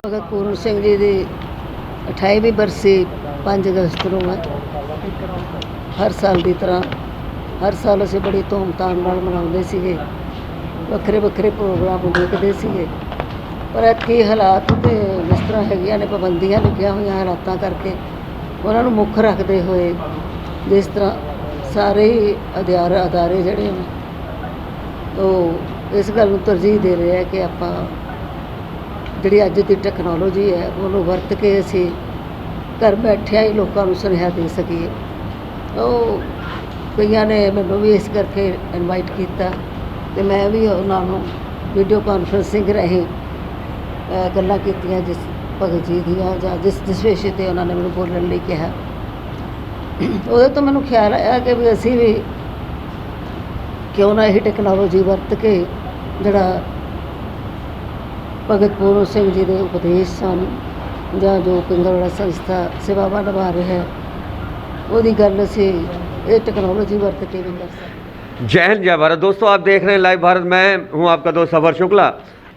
ਭਗਤ ਪੂਰਨ ਸਿੰਘ ਜੀ ਦੀ 28ਵੀਂ ਬਰਸੀ 5 ਅਗਸਤ ਨੂੰ ਹੈ। ਹਰ ਸਾਲ ਦੀ ਤਰ੍ਹਾਂ ਹਰ ਸਾਲ ਅਸੀਂ ਬੜੀ ਧੂਮਧਾਮ ਨਾਲ ਮਨਾਉਂਦੇ ਸੀਗੇ, ਵੱਖਰੇ ਵੱਖਰੇ ਪ੍ਰੋਗਰਾਮ ਦੇਖਦੇ ਸੀਗੇ। ਪਰ ਐਤਕੀ ਹਾਲਾਤ ਤੇ ਜਿਸ ਤਰ੍ਹਾਂ ਹੈਗੀਆਂ ਨੇ, ਪਾਬੰਦੀਆਂ ਲੱਗੀਆਂ ਹੋਈਆਂ ਹਾਲਾਤਾਂ ਕਰਕੇ, ਉਹਨਾਂ ਨੂੰ ਮੁੱਖ ਰੱਖਦੇ ਹੋਏ ਜਿਸ ਤਰ੍ਹਾਂ ਸਾਰੇ ਹੀ ਅਦਾਰੇ ਜਿਹੜੇ ਨੇ ਉਹ ਇਸ ਗੱਲ ਨੂੰ ਤਰਜੀਹ ਦੇ ਰਹੇ ਆ ਕਿ ਆਪਾਂ ਜਿਹੜੀ ਅੱਜ ਦੀ ਟੈਕਨੋਲੋਜੀ ਹੈ ਉਹਨੂੰ ਵਰਤ ਕੇ ਅਸੀਂ ਘਰ ਬੈਠਿਆਂ ਹੀ ਲੋਕਾਂ ਨੂੰ ਸੁਨੇਹਾ ਦੇ ਸਕੀਏ। ਉਹ ਕਈਆਂ ਨੇ ਮੈਨੂੰ ਵੀ ਇਸ ਕਰਕੇ ਇਨਵਾਈਟ ਕੀਤਾ ਅਤੇ ਮੈਂ ਵੀ ਉਹਨਾਂ ਨੂੰ ਵੀਡੀਓ ਕਾਨਫਰੰਸਿੰਗ ਰਾਹੀਂ ਗੱਲਾਂ ਕੀਤੀਆਂ ਜਿਸ ਭਗਤ ਜੀ ਦੀਆਂ, ਜਾਂ ਜਿਸ ਵਿਸ਼ੇ 'ਤੇ ਉਹਨਾਂ ਨੇ ਮੈਨੂੰ ਬੋਲਣ ਲਈ ਕਿਹਾ। ਉਹਦੇ ਤੋਂ ਮੈਨੂੰ ਖਿਆਲ ਆਇਆ ਕਿ ਵੀ ਅਸੀਂ ਵੀ ਕਿਉਂ ਨਾ ਇਹ ਟੈਕਨੋਲੋਜੀ ਵਰਤ ਕੇ ਜਿਹੜਾ ਭਗਤ ਪੂਰਨ ਸਿੰਘ ਜੀ ਦੇ ਉਪਦੇਸ਼ ਸਨ, ਜਾਂ ਜੋ ਪਿੰਗਲਵਾੜਾ ਸੰਸਥਾ ਸੇਵਾਵਾਂ ਨਿਭਾ ਰਿਹਾ ਹੈ, ਉਹਦੀ ਗੱਲ ਅਸੀਂ ਇਹ टेक्नोलॉजी वर्त के भी कर सकते। जय हिंद, जय भारत। दोस्तों, आप देख रहे हैं लाइव भारत। मैं हूं आपका दोस्त अवर शुक्ला।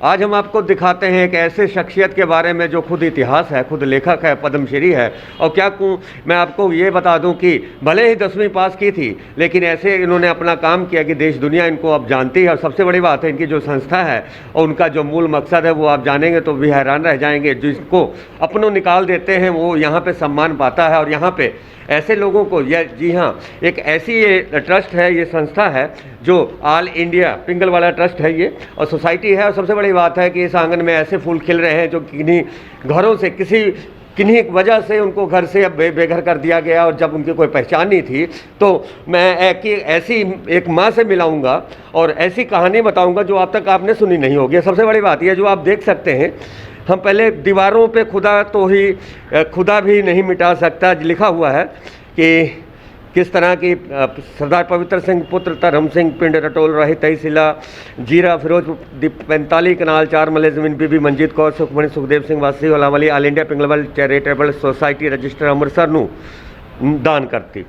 आज हम आपको दिखाते हैं एक ऐसे शख्सियत के बारे में जो खुद इतिहास है, खुद लेखक है, पद्मश्री है। और क्या मैं आपको ये बता दूं कि भले ही 10वीं पास की थी, लेकिन ऐसे इन्होंने अपना काम किया कि देश दुनिया इनको अब जानती है। और सबसे बड़ी बात है, इनकी जो संस्था है और उनका जो मूल मकसद है वो आप जानेंगे तो भी हैरान रह जाएंगे। जिसको अपनों निकाल देते हैं वो यहाँ पर सम्मान पाता है। और यहाँ पर ऐसे लोगों को, यह जी हाँ, एक ऐसी ये ट्रस्ट है, ये संस्था है जो ऑल इंडिया पिंगलवाड़ा ट्रस्ट है ये, और सोसाइटी है। और सबसे बड़ी बात है कि इस आंगन में ऐसे फूल खिल रहे हैं जो किन्हीं घरों से, किन्हीं वजह से उनको घर से अब बेघर कर दिया गया, और जब उनकी कोई पहचान नहीं थी। तो मैं ऐसी एक माँ से मिलाऊंगा और ऐसी कहानी बताऊंगा जो अब तक आपने सुनी नहीं होगी। सबसे बड़ी बात यह जो आप देख सकते हैं, हम पहले दीवारों पे खुदा भी नहीं मिटा सकता लिखा हुआ है कि किस तरह की सरदार पवित्र सिंह पुत्र धर्म सिंह पिंड रटोल रही तहसीला जीरा फिरोज 45 कनाल 4 मले ज़मीन बीबी मंजीत कौर सुखमणि सुखदेव सिंह वासी Olawali all India Pingalwara charitable society register Amritsar नू दान करती।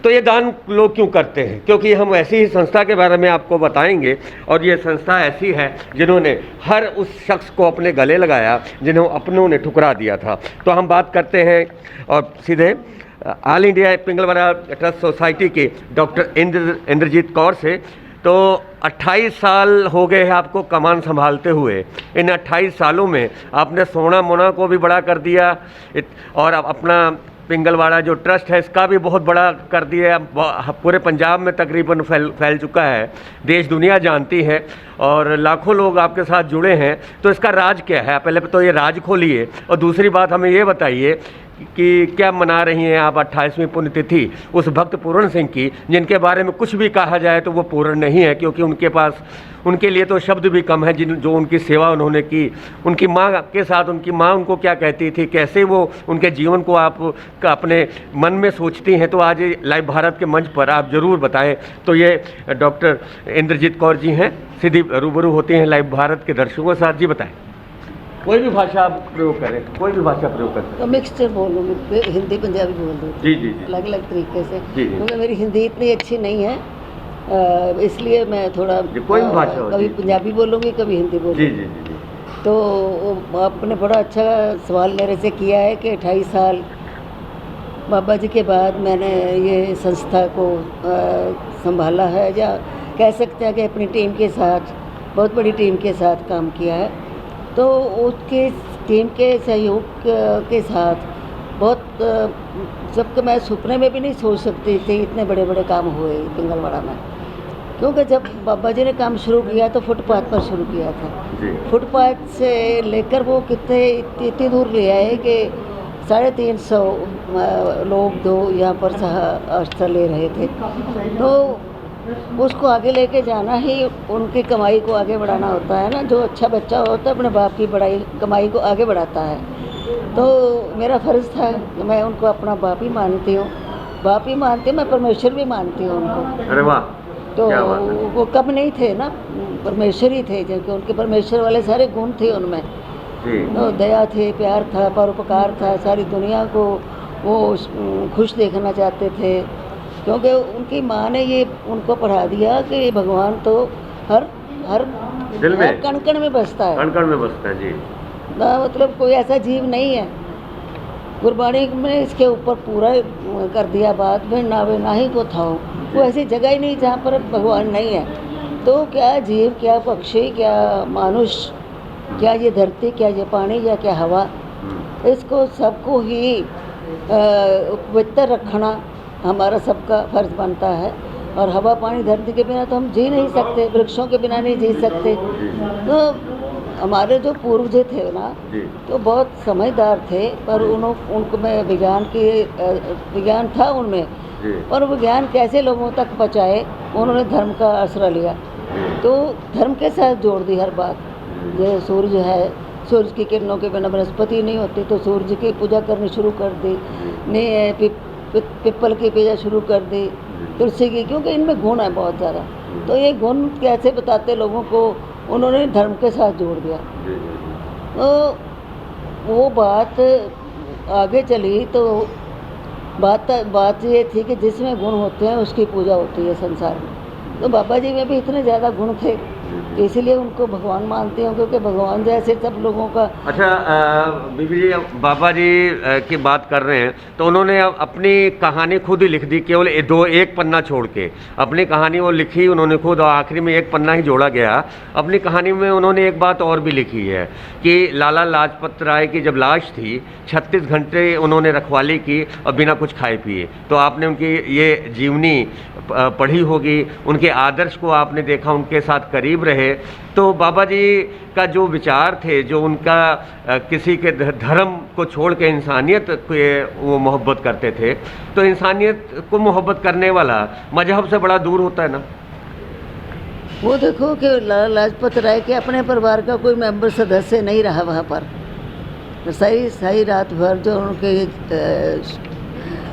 तो ये दान लोग क्यों करते हैं? क्योंकि हम ऐसी ही संस्था के बारे में आपको बताएंगे। और ये संस्था ऐसी है जिन्होंने हर उस शख्स को अपने गले लगाया जिन्हों अपनों ने ठुकरा दिया था। तो हम बात करते हैं और सीधे all India Pingalwara trust society के डॉक्टर इंद्रजीत कौर से। तो 28 साल हो गए हैं आपको कमान संभालते हुए। इन 28 सालों में आपने सोना मोना को भी बड़ा कर दिया, और अपना पिंगलवाड़ा जो ट्रस्ट है इसका भी बहुत बड़ा कर दिया। पूरे पंजाब में तकरीबन फैल चुका है, देश दुनिया जानती है, और लाखों लोग आपके साथ जुड़े हैं। तो इसका राज क्या है? पहले तो ये राज खोलिए, और दूसरी बात हमें ये बताइए कि क्या मना रही हैं आप 28वीं पुण्यतिथि उस भक्त पूर्ण सिंह की, जिनके बारे में कुछ भी कहा जाए तो वो पूर्ण नहीं है, क्योंकि उनके लिए तो शब्द भी कम है जो उनकी सेवा उन्होंने की। उनकी माँ के साथ उनकी माँ उनको क्या कहती थी, कैसे वो उनके जीवन को आप अपने मन में सोचती हैं। तो आज लाइव भारत के मंच पर आप ज़रूर बताएं। तो ये डॉक्टर इंद्रजीत कौर जी हैं, सीधी रूबरू होती हैं लाइव भारत के दर्शकों के साथ। जी बताएं, कोई भी भाषा आप प्रयोग करें, कोई भी भाषा प्रयोग करें। तो मिक्सचर बोलूँगी, हिंदी पंजाबी बोल दूँ जी जी अलग अलग तरीके से, क्योंकि मेरी हिंदी इतनी अच्छी नहीं है, इसलिए मैं थोड़ा कोई भी भाषा कभी पंजाबी बोलूँगी, कभी हिंदी बोलूँगी। जी जी जी। तो आपने बड़ा अच्छा सवाल मेरे से किया है कि 28 साल बाबा जी के बाद मैंने ये संस्था को संभाला है, या कह सकते हैं कि अपनी टीम के साथ, बहुत बड़ी टीम के साथ काम किया है। तो उसके टीम के सहयोग के साथ बहुत जबकि मैं सपने में भी नहीं सोच सकती थी इतने बड़े बड़े काम हुए पिंगलवाड़ा में। क्योंकि जब बाबा जी ने काम शुरू किया तो फुटपाथ पर शुरू किया था। फुटपाथ से लेकर वो इतनी दूर ले आए कि 350 लोग जो यहाँ पर आस्था ले रहे थे। तो उसको आगे लेके जाना ही उनकी कमाई को आगे बढ़ाना होता है ना। जो अच्छा बच्चा होता है अपने बाप की कमाई को आगे बढ़ाता है। तो मेरा फ़र्ज़ था कि मैं उनको अपना बाप ही मानती हूँ, मैं परमेश्वर भी मानती हूँ उनको। अरे वाह, तो वो कम नहीं थे ना, परमेश्वर ही थे, क्योंकि उनके परमेश्वर वाले सारे गुण थे उनमें। तो दया थे, प्यार था, परोपकार था, सारी दुनिया को वो खुश देखना चाहते थे। क्योंकि उनकी माँ ने ये उनको पढ़ा दिया कि भगवान तो हर दिल में, कण कण में बसता है, कण कण में बसता है जी। ना मतलब कोई ऐसा जीव नहीं है। गुरबाणी में इसके ऊपर पूरा कर दिया बात में, ना वे ना ही को था, वो ऐसी जगह ही नहीं जहाँ पर भगवान नहीं है। तो क्या जीव, क्या पक्षी, क्या मानुष, क्या ये धरती, क्या ये पानी, या क्या हवा, इसको सबको ही पवित्र रखना हमारा सबका फर्ज बनता है। और हवा पानी धरती के बिना तो हम जी नहीं सकते, वृक्षों के बिना नहीं जी सकते। तो हमारे जो पूर्वज थे ना, तो बहुत समझदार थे, पर उनको में विज्ञान था उनमें, और विज्ञान कैसे लोगों तक पहुँचाए, उन्होंने धर्म का आसरा लिया। तो धर्म के साथ जोड़ दी हर बात। जो सूर्य है, सूर्य की किरणों के बिना वनस्पति नहीं होती, तो सूर्य की पूजा करनी शुरू कर दी, पिप्पल की पूजा शुरू कर दी, तुलसी की, क्योंकि इनमें गुण है बहुत ज़्यादा। तो ये गुण कैसे बताते लोगों को, उन्होंने धर्म के साथ जोड़ दिया। तो वो बात आगे चली, तो बात ये थी कि जिसमें गुण होते हैं उसकी पूजा होती है संसार में। तो बाबा जी में भी इतने ज़्यादा गुण थे, इसलिए उनको भगवान मानते हैं, क्योंकि भगवान जैसे सब लोगों का। अच्छा बीबी जी, बाबा जी की बात कर रहे हैं, तो उन्होंने अपनी कहानी खुद ही लिख दी, केवल एक पन्ना छोड़ के अपनी कहानी वो लिखी उन्होंने खुद, और आखिरी में एक पन्ना ही जोड़ा गया। अपनी कहानी में उन्होंने एक बात और भी लिखी है कि लाला लाजपत राय की जब लाश थी, 36 घंटे उन्होंने रखवाली की और बिना कुछ खाए पिए। तो आपने उनकी ये जीवनी पढ़ी होगी, उनके आदर्श को आपने देखा, उनके साथ करीब रहे। तो बाबा जी का जो विचार थे, जो उनका किसी के धर्म को छोड़ के इंसानियत के वो मोहब्बत करते थे, तो इंसानियत को मोहब्बत करने वाला मजहब से बड़ा दूर होता है ना। वो देखो कि लाला लाजपत राय के अपने परिवार का कोई मेंबर सदस्य नहीं रहा वहाँ पर। तो सही रात भर जो उनके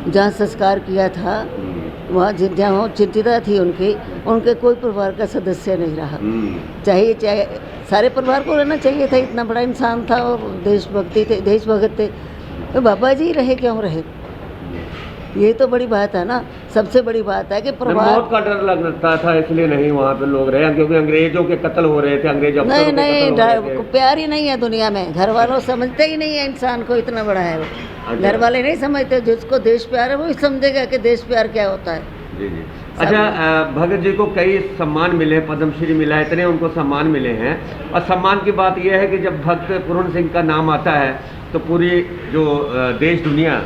जहाँ संस्कार किया था, वहाँ जहाँ चिंतिता थी उनके कोई परिवार का सदस्य नहीं रहा। चाहे सारे परिवार को रहना चाहिए था, इतना बड़ा इंसान था और देशभक्त थे। तो बाबा जी रहे, क्यों रहे? ये तो बड़ी बात है ना। सबसे बड़ी बात है कि परिवार, मौत का डर लगता था इसलिए नहीं वहाँ पे लोग रहे, क्योंकि अंग्रेजों के कत्ल हो रहे थे, अंग्रेज नहीं, प्यार ही नहीं है दुनिया में। घर वालों समझते ही नहीं है इंसान को इतना बड़ा है वो। घर वाले नहीं समझते। जिसको देश प्यार है वो ही समझेगा कि देश प्यार क्या होता है। जी जी। अच्छा, भगत जी को कई सम्मान मिले, पद्मश्री मिला, इतने उनको सम्मान मिले हैं। और सम्मान की बात यह है कि जब भक्त पूर्ण सिंह का नाम आता है तो पूरी जो देश दुनिया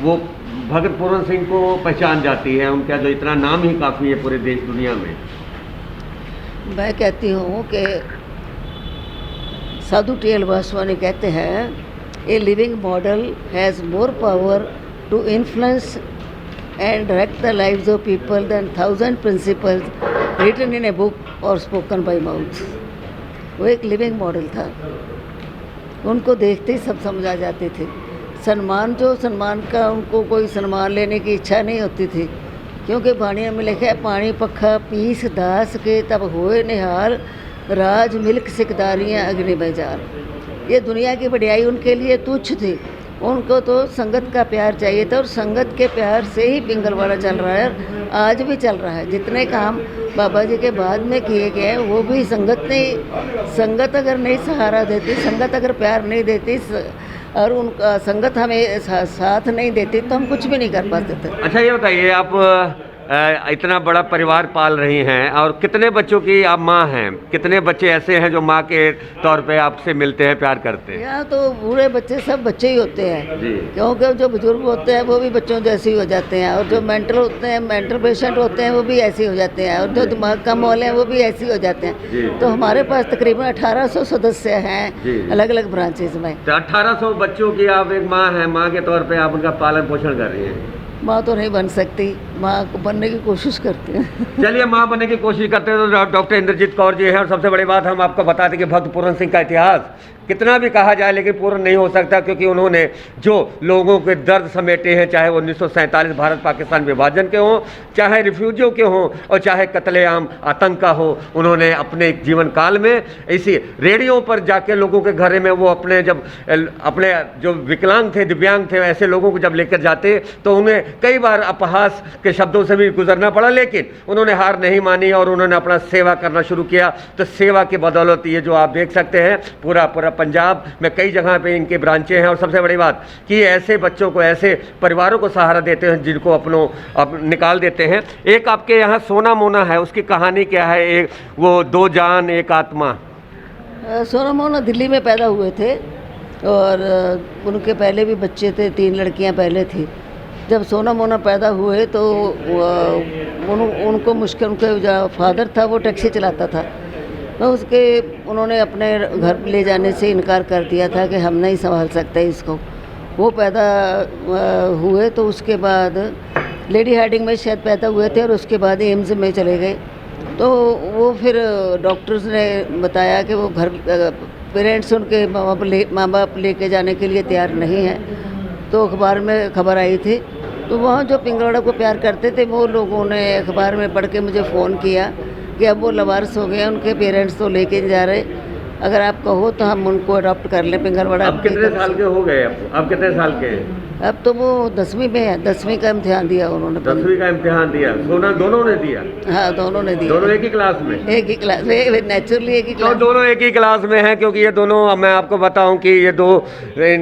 वो भगत पूर्ण सिंह को पहचान जाती है। उनका जो इतना नाम ही काफ़ी है पूरे देश दुनिया में। मैं कहती हूँ कि साधु टी.एल. वासवानी कहते हैं, a living model has more power to influence and direct the lives of people than 1000 principles written in a book or spoken by mouth। वो एक लिविंग मॉडल था। उनको देखते ही सब समझ आ जाते थे। सम्मान का उनको कोई सम्मान लेने की इच्छा नहीं होती थी, क्योंकि वाणियों में लिखा है, पानी पखा पीस दास के तब होए निहाल, राज मिल्क सिकदारियाँ अग्नि में जाल। ये दुनिया की बढ़ियाई उनके लिए तुच्छ थी। उनको तो संगत का प्यार चाहिए था, और संगत के प्यार से ही पिंगलवाड़ा चल रहा है, आज भी चल रहा है। जितने काम बाबा जी के बाद में किए गए वो भी संगत अगर नहीं सहारा देती, संगत अगर प्यार नहीं देती, और उनका संगत हमें साथ नहीं देती, तो हम कुछ भी नहीं कर पाते थे। अच्छा, ये बताइए, आप इतना बड़ा परिवार पाल रही हैं, और कितने बच्चों की आप माँ हैं? कितने बच्चे ऐसे हैं जो माँ के तौर पे आपसे मिलते हैं, प्यार करते हैं? यहाँ तो बूढ़े बच्चे सब बच्चे ही होते हैं, क्योंकि जो बुजुर्ग होते हैं वो भी बच्चों जैसे ही हो जाते हैं, और जो मेंटल पेशेंट होते हैं वो भी ऐसे ही हो जाते हैं, और जो दिमाग कम वाले हैं वो भी ऐसे ही हो जाते हैं। तो हमारे पास तकरीबन 1800 सदस्य हैं अलग अलग ब्रांचेज में। तो 1800 बच्चों की आप एक माँ हैं, माँ के तौर पर आप उनका पालन पोषण कर रही हैं। माँ तो नहीं बन सकती, माँ को बनने की कोशिश करते हैं। चलिए, माँ बनने की कोशिश करते हैं तो डॉक्टर इंद्रजीत कौर जी हैं। और सबसे बड़ी बात हम आपको बताते कि भक्त पूर्ण सिंह का इतिहास कितना भी कहा जाए लेकिन पूर्ण नहीं हो सकता, क्योंकि उन्होंने जो लोगों के दर्द समेटे हैं, चाहे वो 1947 भारत पाकिस्तान विभाजन के हों, चाहे रिफ्यूजियों के हों, और चाहे कत्लेआम आतंक का हो, उन्होंने अपने जीवन काल में इसी रेडियो पर जाके लोगों के घर में वो अपने जो विकलांग थे, दिव्यांग थे, ऐसे लोगों को जब लेकर जाते तो उन्हें कई बार अपहास के शब्दों से भी गुजरना पड़ा, लेकिन उन्होंने हार नहीं मानी और उन्होंने अपना सेवा करना शुरू किया। तो सेवा की बदौलत ये जो आप देख सकते हैं पूरा पंजाब में कई जगह पे इनके ब्रांचें हैं। और सबसे बड़ी बात कि ऐसे बच्चों को, ऐसे परिवारों को सहारा देते हैं जिनको निकाल देते हैं। एक आपके यहाँ सोना मोना है, उसकी कहानी क्या है? एक वो दो जान एक आत्मा। सोना मोना दिल्ली में पैदा हुए थे और उनके पहले भी बच्चे थे, 3 लड़कियां पहले थी। जब सोना मोना पैदा हुए तो उनको मुश्किल, उनके जो फादर था वो टैक्सी चलाता था, तो उन्होंने अपने घर ले जाने से इनकार कर दिया था कि हम नहीं संभाल सकते इसको। वो पैदा हुए तो उसके बाद लेडी हार्डिंग में शायद पैदा हुए थे और उसके बाद एम्स में चले गए। तो वो फिर डॉक्टर्स ने बताया कि वो घर पेरेंट्स उनके माँ बाप लेके जाने के लिए तैयार नहीं हैं। तो अखबार में खबर आई थी, तो वहाँ जो पिंगलवाड़ा को प्यार करते थे वो लोगों ने अखबार में पढ़ के मुझे फ़ोन किया कि अब वो लवारिस हो गए, उनके पेरेंट्स तो लेके नहीं जा रहे, अगर आप कहो तो हम उनको अडॉप्ट कर लें पिंगलवाड़ा। अब कितने साल के हो गए? अब कितने साल के हैं? अब तो वो 10वीं में है, 10वीं का इम्तिहान दिया उन्होंने। 10वीं का इम्तिहान दिया? सोना दोनों ने दिया? हाँ, दोनों ने दिया। दोनों एक ही क्लास में? एक ही क्लास में, नेचुरली एक ही क्लास। दोनों एक ही क्लास में हैं, क्योंकि ये दोनों, मैं आपको बताऊं कि ये 2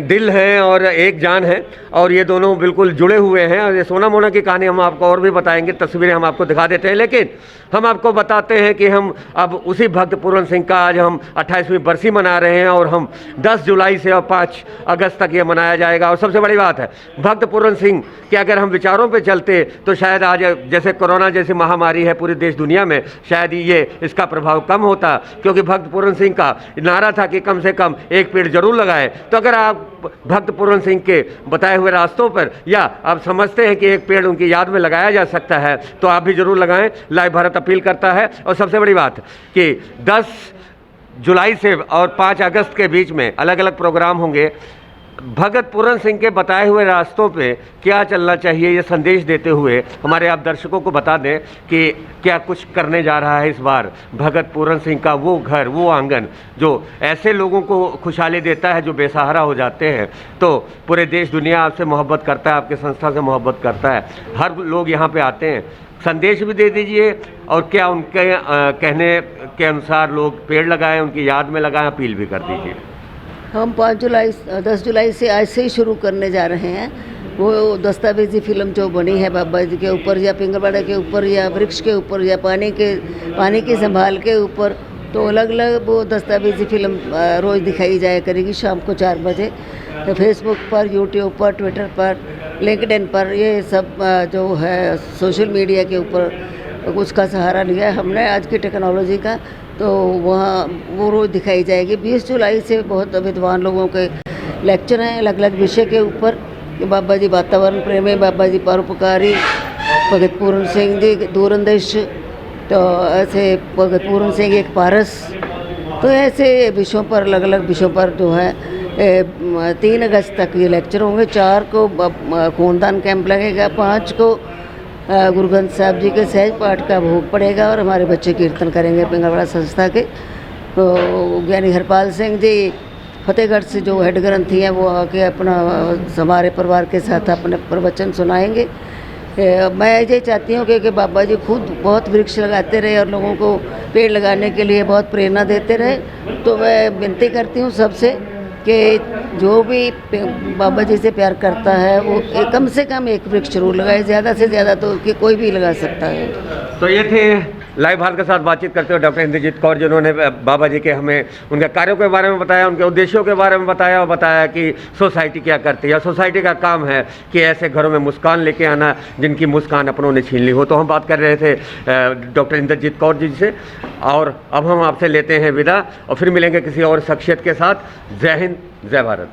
दिल हैं और एक जान है, और ये दोनों बिल्कुल जुड़े हुए हैं। और ये सोना मोना की कहानी हम आपको और भी बताएंगे, तस्वीरें हम आपको दिखा देते हैं। लेकिन हम आपको बताते हैं कि हम अब उसी भक्त पूरन सिंह का आज हम 28वीं बरसी मना रहे हैं, और हम 10 जुलाई से और 5 अगस्त तक ये मनाया जाएगा। और सबसे बड़ी बात है, भक्त पूरन सिंह के अगर हम विचारों पे चलते तो शायद आज जैसे कोरोना जैसी महामारी है पूरे देश दुनिया में, शायद ये इसका प्रभाव कम होता, क्योंकि भक्त पूरन सिंह का नारा था कि कम से कम एक पेड़ जरूर लगाए। तो अगर आप भक्त पूरन सिंह के बताए हुए रास्तों पर, या आप समझते हैं कि एक पेड़ उनकी याद में लगाया जा सकता है, तो आप भी जरूर लगाएं। लाइव भारत अपील करता है। और सबसे बड़ी बात कि 10 जुलाई से और 5 अगस्त के बीच में अलग अलग प्रोग्राम होंगे। भगत पूरन सिंह के बताए हुए रास्तों पे क्या चलना चाहिए, ये संदेश देते हुए हमारे आप दर्शकों को बता दें कि क्या कुछ करने जा रहा है इस बार भगत पूरन सिंह का वो घर, वो आंगन जो ऐसे लोगों को खुशहाली देता है जो बेसहारा हो जाते हैं। तो पूरे देश दुनिया आपसे मोहब्बत करता है, आपके संस्था से मोहब्बत करता है, हर लोग यहाँ पे आते हैं। संदेश भी दे दीजिए, और क्या उनके कहने के अनुसार लोग पेड़ लगाएं, उनकी याद में लगाएं, अपील भी कर दीजिए। हम 10 जुलाई से आज से ही शुरू करने जा रहे हैं। वो दस्तावेजी फिल्म जो बनी है बाबा जी के ऊपर, या पिंगलवाड़ा के ऊपर, या वृक्ष के ऊपर, या पानी की संभाल के ऊपर, तो अलग अलग वो दस्तावेजी फिल्म रोज़ दिखाई जाया करेगी शाम को 4 बजे। तो फेसबुक पर, यूट्यूब पर, ट्विटर पर, लिंक्डइन पर, ये सब जो है सोशल मीडिया के ऊपर उसका सहारा लिया हमने आज की टेक्नोलॉजी का। तो वहाँ वो रोज़ दिखाई जाएगी। 20 जुलाई से बहुत विद्वान लोगों के लेक्चर हैं अलग अलग विषय के ऊपर। बाबा जी वातावरण प्रेमी, बाबा जी परोपकारी, भगत पूरन सिंह जी दूरंदेश, तो ऐसे भगत पूरन सिंह एक पारस, तो ऐसे विषयों पर, अलग अलग विषयों पर जो है 3 अगस्त तक ये लेक्चर होंगे। 4 को खूनदान कैंप लगेगा, 5 को गुरु ग्रंथ साहब जी के सहज पाठ का भोग पड़ेगा, और हमारे बच्चे कीर्तन करेंगे पिंगलवाड़ा संस्था के। तो ज्ञानी हरपाल सिंह जी फतेहगढ़ से जो हेड ग्रंथी हैं वो आके अपना हमारे परिवार के साथ अपने प्रवचन सुनाएंगे। मैं ये चाहती हूँ कि बाबा जी खुद बहुत वृक्ष लगाते रहे और लोगों को पेड़ लगाने के लिए बहुत प्रेरणा देते रहे। तो मैं विनती करती हूँ सबसे कि जो भी बाबा जी से प्यार करता है वो कम से कम एक वृक्ष जरूर लगाए, ज़्यादा से ज़्यादा तो कि कोई भी लगा सकता है। तो ये थे लाइव भारत के साथ बातचीत करते हुए डॉक्टर इंद्रजीत कौर, जिन्होंने बाबा जी के हमें उनके कार्यों के बारे में बताया, उनके उद्देश्यों के बारे में बताया, और बताया कि सोसाइटी क्या करती है। सोसाइटी का काम है कि ऐसे घरों में मुस्कान लेके आना जिनकी मुस्कान अपनों ने छीन ली हो। तो हम बात कर रहे थे डॉक्टर इंद्रजीत कौर जी से, और अब हम आपसे लेते हैं विदा, और फिर मिलेंगे किसी और शख्सियत के साथ। जय हिंद, जय भारत।